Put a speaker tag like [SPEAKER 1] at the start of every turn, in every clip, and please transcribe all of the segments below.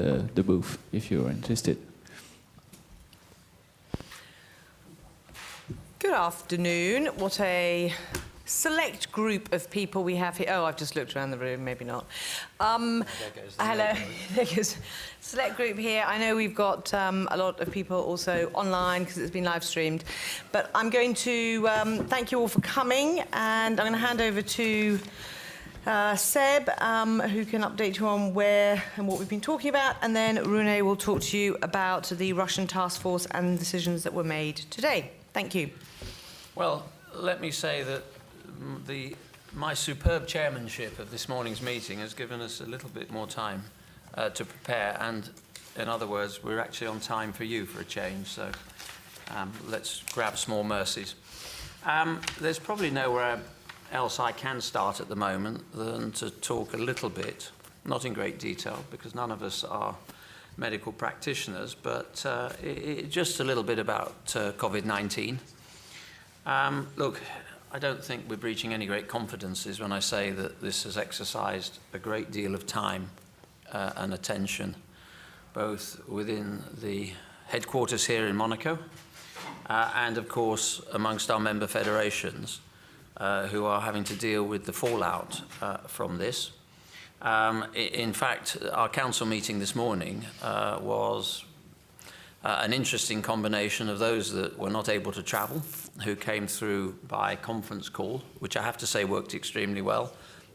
[SPEAKER 1] the booth if you're interested.
[SPEAKER 2] Good afternoon. What a select group of people we have here. Oh, I've just looked around the room, maybe not. Hello. Select group here. I know we've got a lot of people also online because it's been live streamed. But I'm going to thank you all for coming, and I'm going to hand over to Seb, who can update you on where and what we've been talking about, and then Rune will talk to you about the Russian task force and decisions that were made today. Thank you.
[SPEAKER 3] Well, let me say that my superb chairmanship of this morning's meeting has given us a little bit more time to prepare, and in other words, we're actually on time for you for a change, so let's grab small mercies. There's probably nowhere else I can start at the moment than to talk a little bit, not in great detail, because none of us are medical practitioners, but just a little bit about COVID-19. Look, I don't think we're breaching any great confidences when I say that this has exercised a great deal of time and attention, both within the headquarters here in Monaco and, of course, amongst our member federations who are having to deal with the fallout from this. In fact, our council meeting this morning was an interesting combination of those that were not able to travel, who came through by conference call, which I have to say worked extremely well,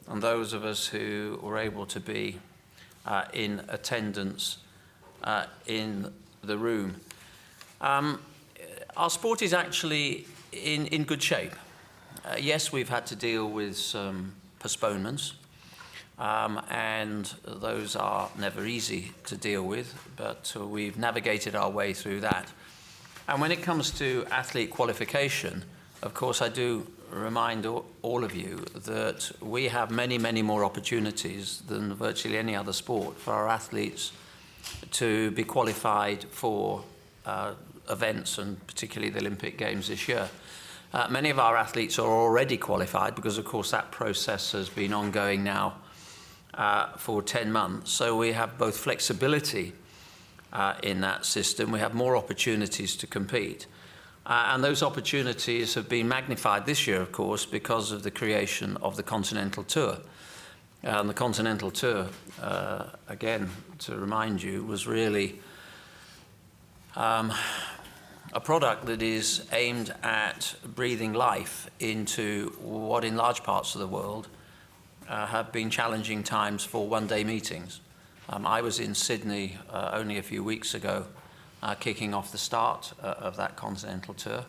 [SPEAKER 3] and those of us who were able to be in attendance in the room. Our sport is actually in good shape. Yes, we've had to deal with some postponements, and those are never easy to deal with, but we've navigated our way through that. And when it comes to athlete qualification, of course, I do remind all of you that we have many, many more opportunities than virtually any other sport for our athletes to be qualified for events, and particularly the Olympic Games this year. Many of our athletes are already qualified because, of course, that process has been ongoing now for 10 months. So we have both flexibility in that system. We have more opportunities to compete. And those opportunities have been magnified this year, of course, because of the creation of the Continental Tour. And the Continental Tour, again, to remind you, was really a product that is aimed at breathing life into what in large parts of the world have been challenging times for one-day meetings. I was in Sydney only a few weeks ago, kicking off the start of that Continental Tour.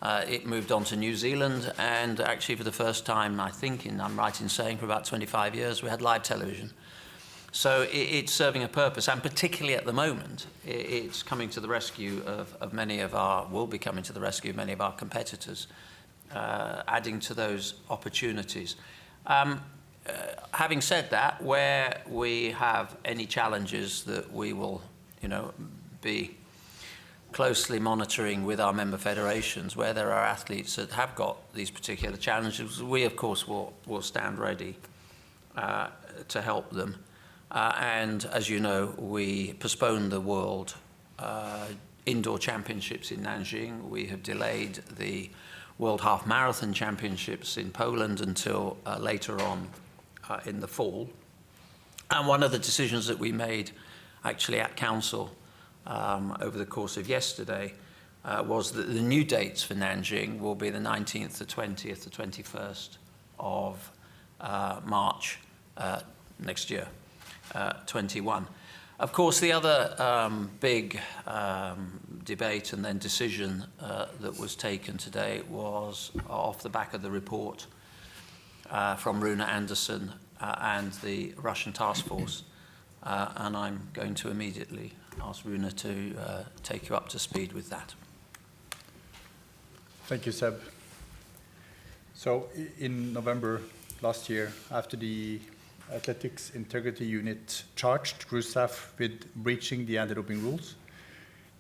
[SPEAKER 3] It moved on to New Zealand, and actually for the first time, I think, I'm right in saying, for about 25 years, we had live television. So it's serving a purpose, and particularly at the moment, it's coming to the rescue of many of our, will be coming to the rescue of many of our competitors, adding to those opportunities. Having said that, where we have any challenges that we will, be closely monitoring with our member federations, where there are athletes that have got these particular challenges, we of course will stand ready to help them. And as you know, we postponed the World Indoor Championships in Nanjing. We have delayed the World Half Marathon Championships in Poland until later on in the fall. And one of the decisions that we made actually at Council over the course of yesterday was that the new dates for Nanjing will be the 19th, the 20th, the 21st of March next year, 21. Of course, the other big debate and then decision that was taken today was off the back of the report from Rune Andersen and the Russian task force. And I'm going to immediately ask Rune to take you up to speed with that.
[SPEAKER 4] Thank you, Seb. So in November last year, after the Athletics Integrity Unit charged crew staff with breaching the anti-doping rules,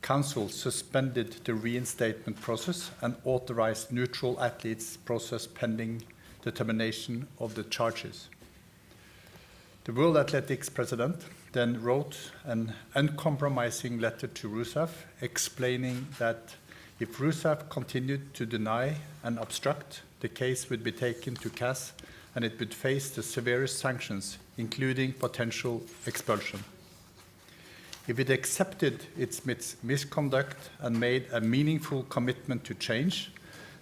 [SPEAKER 4] Council suspended the reinstatement process and authorized neutral athletes process pending determination of the charges. The World Athletics President, then wrote an uncompromising letter to Rousseff explaining that if Rousseff continued to deny and obstruct, the case would be taken to CAS and it would face the severest sanctions, including potential expulsion. If it accepted its misconduct and made a meaningful commitment to change,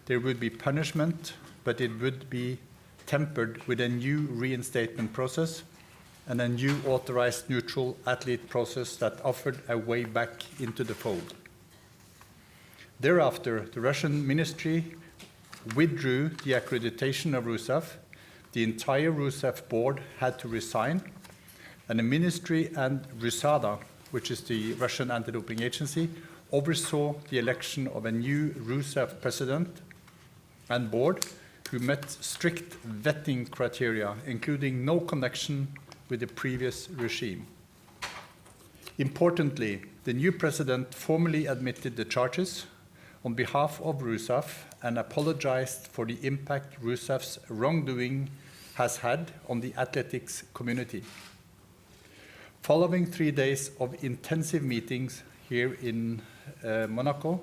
[SPEAKER 4] there would be punishment, but it would be tempered with a new reinstatement process and a new authorized neutral athlete process that offered a way back into the fold. Thereafter, the Russian ministry withdrew the accreditation of Rousseff. The entire Rousseff board had to resign, and the ministry and RUSADA, which is the Russian anti-doping agency, oversaw the election of a new Rousseff president and board who met strict vetting criteria, including no connection with the previous regime. Importantly, the new president formally admitted the charges on behalf of Rousseff and apologized for the impact Rousseff's wrongdoing has had on the athletics community. Following 3 days of intensive meetings here in Monaco,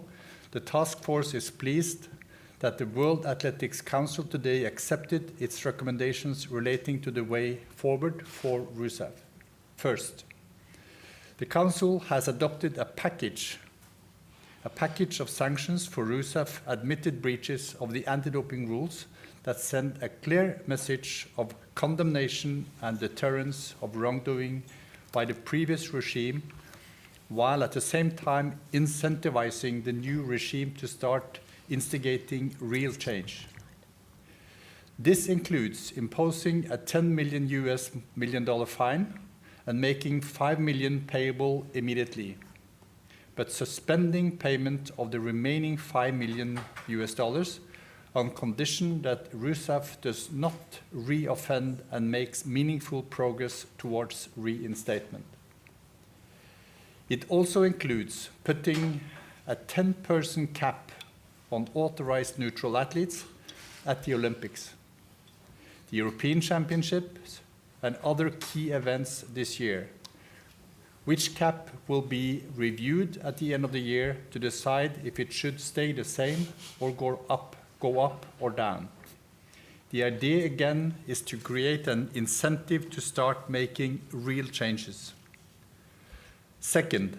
[SPEAKER 4] the task force is pleased that the World Athletics Council today accepted its recommendations relating to the way forward for Rousseff. First, the Council has adopted a package of sanctions for Rousseff admitted breaches of the anti-doping rules that send a clear message of condemnation and deterrence of wrongdoing by the previous regime, while at the same time incentivizing the new regime to start instigating real change. This includes imposing a $10 million fine and making $5 million payable immediately, but suspending payment of the remaining $5 million on condition that Rousseff does not re-offend and makes meaningful progress towards reinstatement. It also includes putting a 10-person cap on authorized neutral athletes at the Olympics, the European Championships, and other key events this year, which cap will be reviewed at the end of the year to decide if it should stay the same or go up or down. The idea, again, is to create an incentive to start making real changes. Second,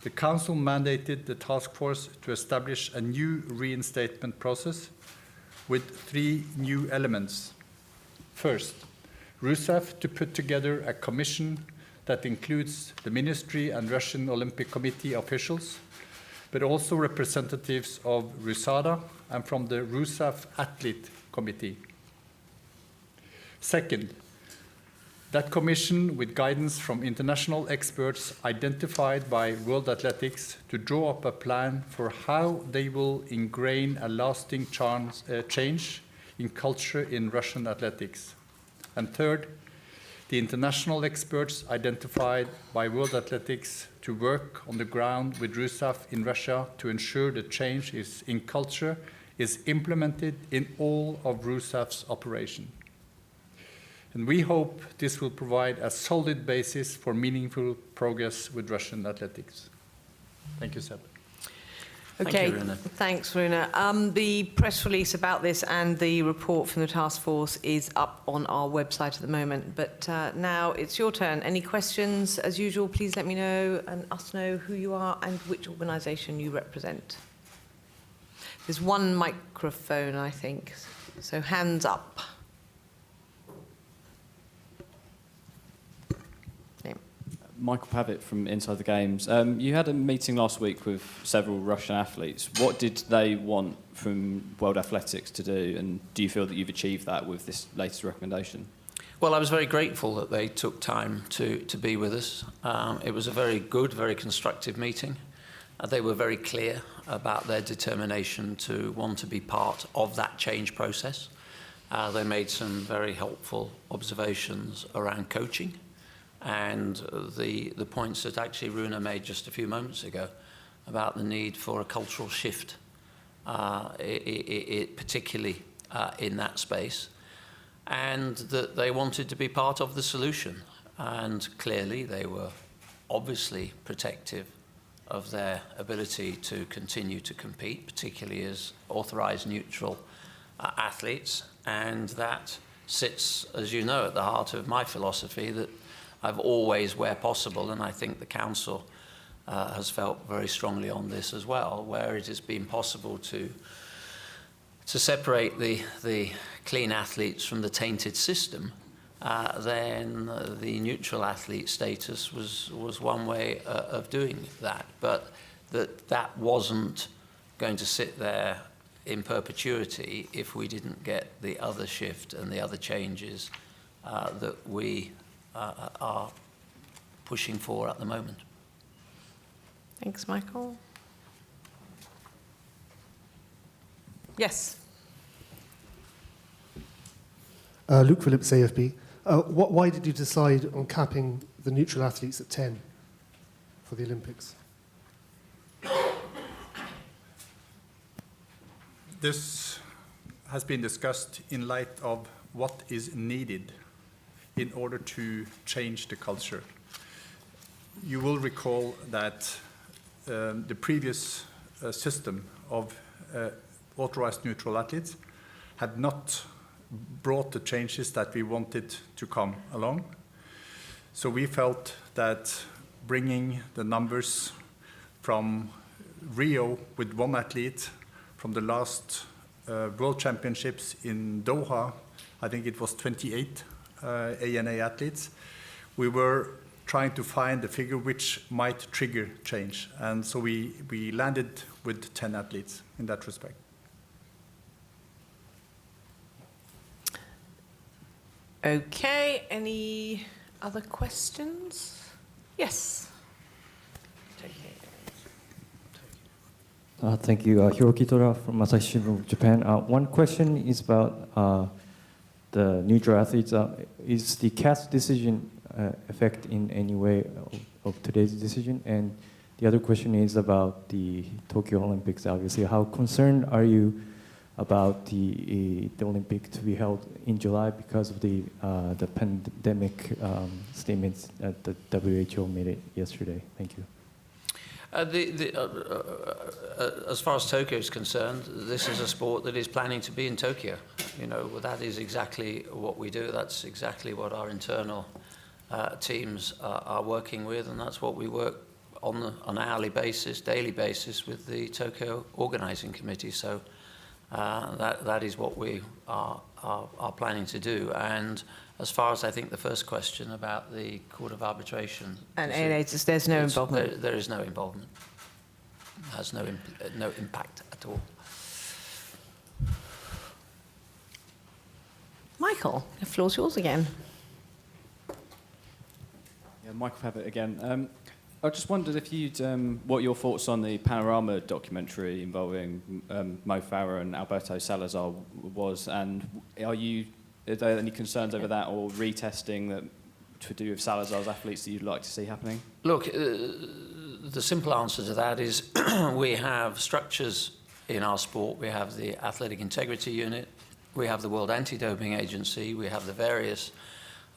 [SPEAKER 4] the Council mandated the task force to establish a new reinstatement process with 3 new elements. First, Rousseff to put together a commission that includes the Ministry and Russian Olympic Committee officials, but also representatives of RUSADA and from the Rousseff Athlete Committee. Second, that commission, with guidance from international experts identified by World Athletics, to draw up a plan for how they will ingrain a lasting change in culture in Russian athletics. And third, the international experts identified by World Athletics to work on the ground with Rousseff in Russia to ensure the change in culture is implemented in all of Rousseff's operation. And we hope this will provide a solid basis for meaningful progress with Russian athletics. Thank you, Seb.
[SPEAKER 2] Okay,
[SPEAKER 3] Thank you, Rune.
[SPEAKER 2] thanks, Rune. The press release about this and the report from the task force is up on our website at the moment. But now it's your turn. Any questions? As usual, please let me know and us know who you are and which organisation you represent. There's one microphone, I think. So hands up.
[SPEAKER 1] Michael Pavitt from Inside the Games. You had a meeting last week with several Russian athletes. What did they want from World Athletics to do, and do you feel that you've achieved that with this latest recommendation?
[SPEAKER 3] Well, I was very grateful that they took time to be with us. It was a very good, very constructive meeting. They were very clear about their determination to want to be part of that change process. They made some very helpful observations around coaching and the points that actually Rune made just a few moments ago about the need for a cultural shift, particularly in that space, and that they wanted to be part of the solution. And clearly they were obviously protective of their ability to continue to compete, particularly as authorized neutral athletes. And that sits, as you know, at the heart of my philosophy that I've always, where possible, and I think the Council has felt very strongly on this as well, where it has been possible to separate the clean athletes from the tainted system, then the neutral athlete status was one way of doing that. But that wasn't going to sit there in perpetuity if we didn't get the other shift and the other changes that we are pushing for at the moment.
[SPEAKER 2] Thanks, Michael. Yes.
[SPEAKER 5] Luke Phillips, AFB. Why did you decide on capping the neutral athletes at 10 for the Olympics?
[SPEAKER 4] This has been discussed in light of what is needed in order to change the culture. You will recall that the previous system of authorized neutral athletes had not brought the changes that we wanted to come along. So we felt that bringing the numbers from Rio with one athlete from the last World Championships in Doha, I think it was 28 ANA athletes, we were trying to find a figure which might trigger change. And so we landed with 10 athletes in that respect.
[SPEAKER 2] Okay, any other questions? Yes.
[SPEAKER 6] Thank you. Hiroki Tora from Asahi Shimbun of Japan. One question is about the neutral athletes. Is the CAS decision affect in any way of today's decision? And the other question is about the Tokyo Olympics, obviously. How concerned are you about the Olympic to be held in July because of the pandemic statements that the WHO made it yesterday? Thank you.
[SPEAKER 3] As far as Tokyo is concerned, this is a sport that is planning to be in Tokyo. You know, that is exactly what we do. That's exactly what our internal teams are working with, and that's what we work on an hourly basis, daily basis with the Tokyo Organizing Committee. So that is what we are planning to do. And as far as I think the first question about the Court of Arbitration,
[SPEAKER 2] and there's no involvement.
[SPEAKER 3] There is no involvement. It has no impact at all.
[SPEAKER 2] Michael, the floor's yours again.
[SPEAKER 1] Yeah, Michael Pavitt again. I just wondered if you'd what your thoughts on the Panorama documentary involving Mo Farah and Alberto Salazar was, and are there any concerns over that or retesting that to do with Salazar's athletes that you'd like to see happening?
[SPEAKER 3] Look, the simple answer to that is we have structures in our sport. We have the Athletic Integrity Unit, we have the World Anti-Doping Agency, we have the various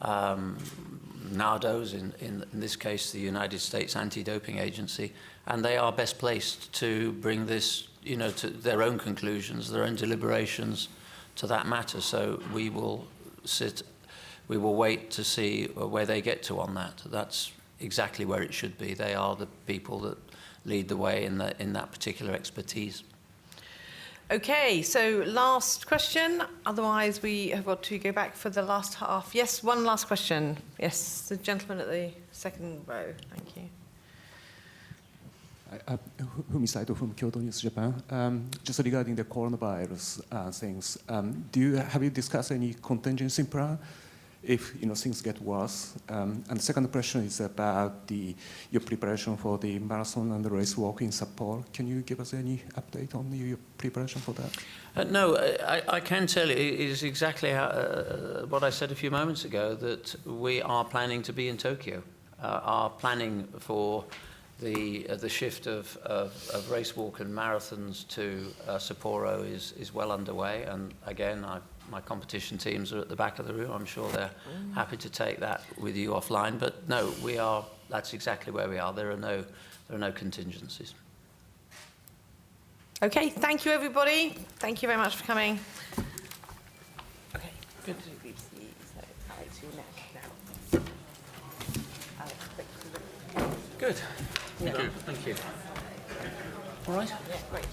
[SPEAKER 3] NADOs, in this case the United States Anti-Doping Agency, and they are best placed to bring this, to their own conclusions, their own deliberations to that matter. So we will wait to see where they get to on that. That's exactly where it should be. They are the people that lead the way in that particular expertise.
[SPEAKER 2] Okay, so last question. Otherwise, we have got to go back for the last half. Yes, one last question. Yes, the gentleman at the second row. Thank you.
[SPEAKER 7] Fumi Saito from Kyoto News Japan. Just regarding the coronavirus things, have you discussed any contingency plan if things get worse? And the second question is about your preparation for the marathon and the race walk in Sapporo. Can you give us any update on your preparation for that?
[SPEAKER 3] No, I can tell you it is exactly what I said a few moments ago, that we are planning to be in Tokyo. Our planning for the shift of race walk and marathons to Sapporo is well underway, and again I've My competition teams are at the back of the room. I'm sure they're happy to take that with you offline. But no, that's exactly where we are. There are no contingencies.
[SPEAKER 2] Okay, thank you, everybody. Thank you very much for coming. Okay, good. So, Alex, you're next now. Alex,
[SPEAKER 3] Good. Thank you. All right.
[SPEAKER 2] yeah, great.